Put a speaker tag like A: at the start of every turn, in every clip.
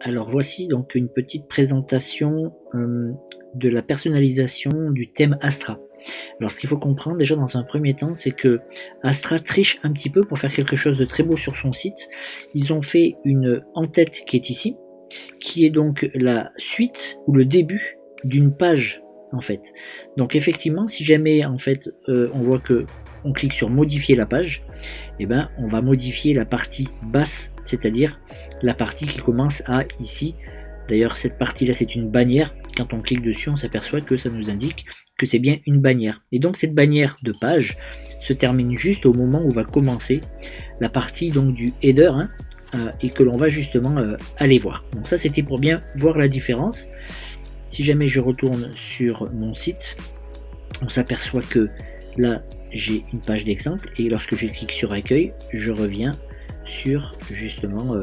A: Alors voici donc une petite présentation de la personnalisation du thème Astra. Alors ce qu'il faut comprendre déjà dans un premier temps, c'est que Astra triche un petit peu pour faire quelque chose de très beau sur son site. Ils ont fait une en-tête qui est ici, qui est donc la suite ou le début d'une page en fait. Donc effectivement, si jamais en fait on voit que on clique sur modifier la page, et ben on va modifier la partie basse, c'est-à-dire la partie qui commence à ici. D'ailleurs cette partie là c'est une bannière, quand on clique dessus on s'aperçoit que ça nous indique que c'est bien une bannière, et donc cette bannière de page se termine juste au moment où va commencer la partie donc du header, et que l'on va justement aller voir. Donc ça c'était pour bien voir la différence. Si jamais je retourne sur mon site, on s'aperçoit que là j'ai une page d'exemple, et lorsque je clique sur accueil, je reviens sur justement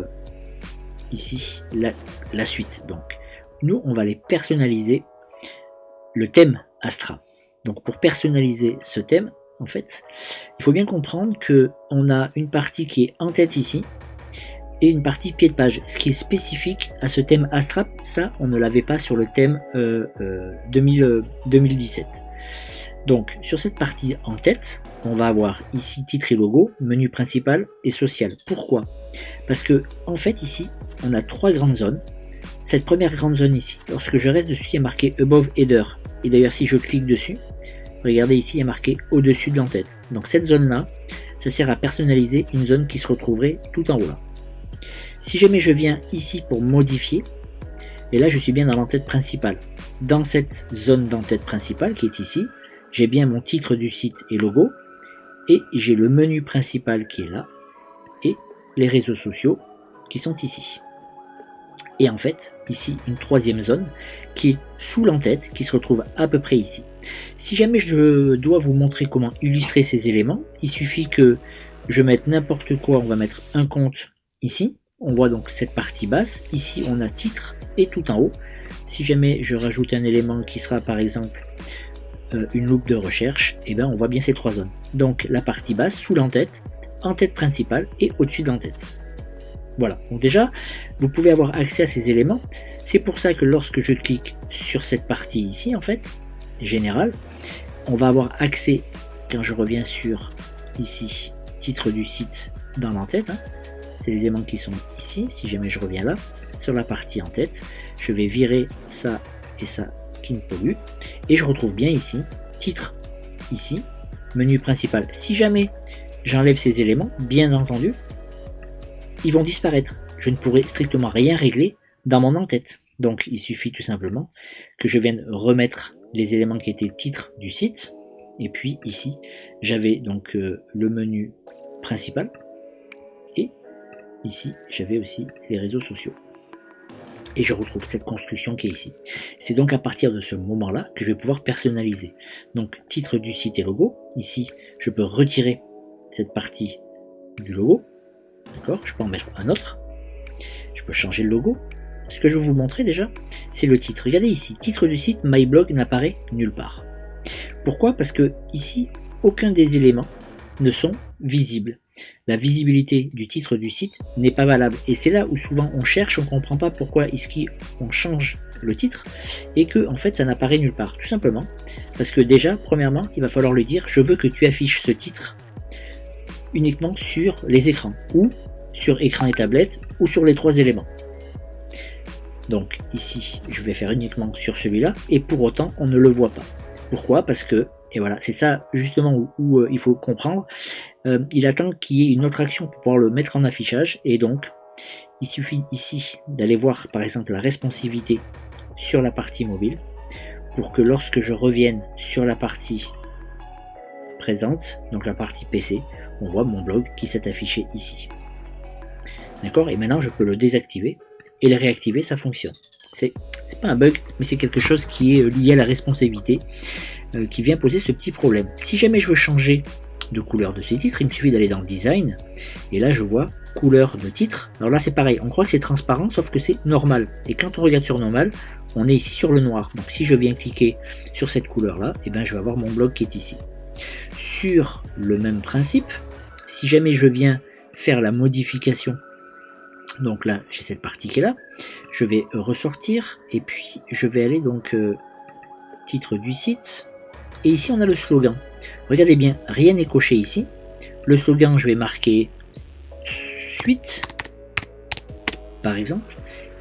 A: ici la suite. Donc nous on va aller personnaliser le thème Astra. Donc pour personnaliser ce thème, en fait, il faut bien comprendre que on a une partie qui est en tête ici et une partie pied de page, ce qui est spécifique à ce thème Astra. Ça on ne l'avait pas sur le thème 2017. Donc sur cette partie en tête, on va avoir ici titre et logo, menu principal et social. Pourquoi? Parce que en fait ici on a trois grandes zones. Cette première grande zone ici, lorsque je reste dessus, il y a marqué Above Header. Et d'ailleurs si je clique dessus, regardez ici il y a marqué au-dessus de l'entête. Donc cette zone là, ça sert à personnaliser une zone qui se retrouverait tout en haut là. Si jamais je viens ici pour modifier, et là je suis bien dans l'entête principale. Dans cette zone d'entête principale qui est ici, j'ai bien mon titre du site et logo, et j'ai le menu principal qui est là, et les réseaux sociaux qui sont ici. Et en fait, ici, une troisième zone qui est sous l'entête, qui se retrouve à peu près ici. Si jamais je dois vous montrer comment illustrer ces éléments, il suffit que je mette n'importe quoi, on va mettre un compte ici. On voit donc cette partie basse. Ici, on a titre et tout en haut. Si jamais je rajoute un élément qui sera par exemple une loupe de recherche, et bien on voit bien ces trois zones. Donc la partie basse, sous l'entête, en-tête principale et au-dessus de l'entête. Voilà, donc déjà, vous pouvez avoir accès à ces éléments. C'est pour ça que lorsque je clique sur cette partie ici, en fait, générale, on va avoir accès, quand je reviens sur, ici, titre du site dans l'entête, c'est les éléments qui sont ici. Si jamais je reviens là, sur la partie en tête, je vais virer ça et ça qui me pollue, et je retrouve bien ici, titre, ici, menu principal. Si jamais j'enlève ces éléments, bien entendu, ils vont disparaître. Je ne pourrai strictement rien régler dans mon en-tête. Donc il suffit tout simplement que je vienne remettre les éléments qui étaient titre du site. Et puis ici, j'avais donc le menu principal. Et ici, j'avais aussi les réseaux sociaux. Et je retrouve cette construction qui est ici. C'est donc à partir de ce moment-là que je vais pouvoir personnaliser. Donc titre du site et logo. Ici, je peux retirer cette partie du logo. D'accord, je peux en mettre un autre. Je peux changer le logo. Ce que je vais vous montrer déjà, c'est le titre. Regardez ici, titre du site, My Blog n'apparaît nulle part. Pourquoi? Parce que ici, aucun des éléments ne sont visibles. La visibilité du titre du site n'est pas valable. Et c'est là où souvent on cherche, on ne comprend pas pourquoi ici on change le titre et que en fait ça n'apparaît nulle part. Tout simplement parce que déjà, premièrement, il va falloir lui dire, je veux que tu affiches ce titre uniquement sur les écrans, ou sur écran et tablette, ou sur les trois éléments. Donc ici, je vais faire uniquement sur celui-là, et pour autant, on ne le voit pas. Pourquoi? Parce que, et voilà, c'est ça justement où il faut comprendre, il attend qu'il y ait une autre action pour pouvoir le mettre en affichage, et donc, il suffit ici d'aller voir par exemple la responsivité sur la partie mobile, pour que lorsque je revienne sur la partie présente, donc la partie PC, on voit mon blog qui s'est affiché ici. D'accord? Et maintenant je peux le désactiver et le réactiver, ça fonctionne. C'est pas un bug, mais c'est quelque chose qui est lié à la responsabilité qui vient poser ce petit problème. Si jamais je veux changer de couleur de ce titre, il me suffit d'aller dans Design, et là je vois couleur de titre. Alors là c'est pareil, on croit que c'est transparent, sauf que c'est normal. Et quand on regarde sur normal, on est ici sur le noir. Donc si je viens cliquer sur cette couleur là, et ben je vais avoir mon blog qui est ici. Sur le même principe, si jamais je viens faire la modification Donc là, j'ai cette partie qui est là. Je vais ressortir et puis je vais aller donc titre du site. Et ici, on a le slogan. Regardez bien, rien n'est coché ici. Le slogan, je vais marquer suite, par exemple,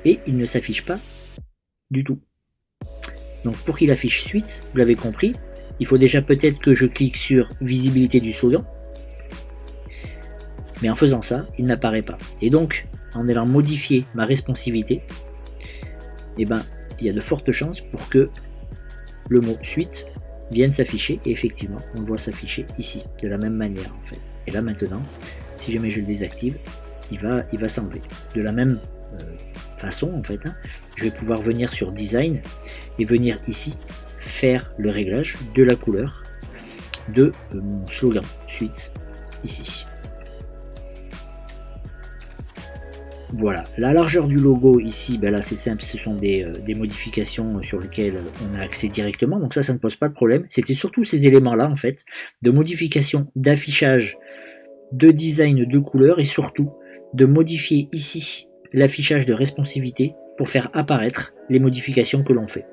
A: et il ne s'affiche pas du tout. Donc pour qu'il affiche suite, vous l'avez compris, il faut déjà peut-être que je clique sur visibilité du slogan. Mais en faisant ça, il n'apparaît pas. Et donc, en allant modifier ma responsivité, eh ben, il y a de fortes chances pour que le mot suite vienne s'afficher. Et effectivement, on le voit s'afficher ici, de la même manière en fait. Et là maintenant, si jamais je le désactive, il va s'enlever. De la même façon en fait, hein, je vais pouvoir venir sur design et venir ici faire le réglage de la couleur de mon slogan suite ici. Voilà, la largeur du logo ici, ben là c'est simple, ce sont des modifications sur lesquelles on a accès directement, donc ça ne pose pas de problème. C'était surtout ces éléments-là en fait, de modification, d'affichage, de design de couleur et surtout de modifier ici l'affichage de responsivité pour faire apparaître les modifications que l'on fait.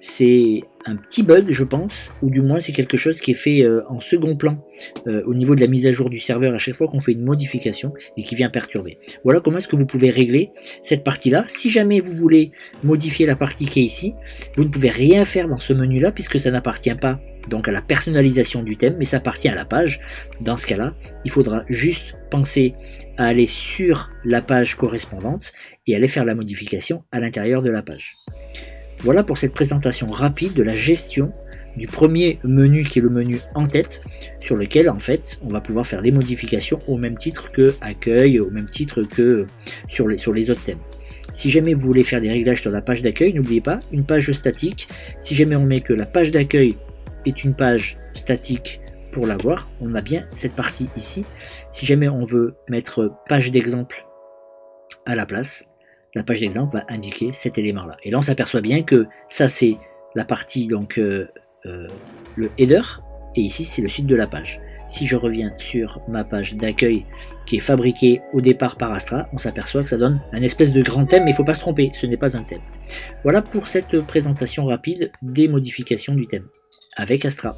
A: C'est un petit bug je pense, ou du moins c'est quelque chose qui est fait en second plan au niveau de la mise à jour du serveur à chaque fois qu'on fait une modification et qui vient perturber. Voilà comment est-ce que vous pouvez régler cette partie là. Si jamais vous voulez modifier la partie qui est ici, vous ne pouvez rien faire dans ce menu là puisque ça n'appartient pas donc à la personnalisation du thème, mais ça appartient à la page. Dans ce cas là, il faudra juste penser à aller sur la page correspondante et aller faire la modification à l'intérieur de la page. Voilà pour cette présentation rapide de la gestion du premier menu qui est le menu en tête, sur lequel en fait on va pouvoir faire des modifications au même titre que accueil, au même titre que sur les autres thèmes. Si jamais vous voulez faire des réglages sur la page d'accueil, n'oubliez pas, une page statique, si jamais on met que la page d'accueil est une page statique pour l'avoir, on a bien cette partie ici. Si jamais on veut mettre page d'exemple à la place, la page d'exemple va indiquer cet élément là. Et là on s'aperçoit bien que ça c'est la partie donc le header et ici c'est le site de la page. Si je reviens sur ma page d'accueil qui est fabriquée au départ par Astra, on s'aperçoit que ça donne un espèce de grand thème, mais il ne faut pas se tromper, ce n'est pas un thème. Voilà pour cette présentation rapide des modifications du thème avec Astra.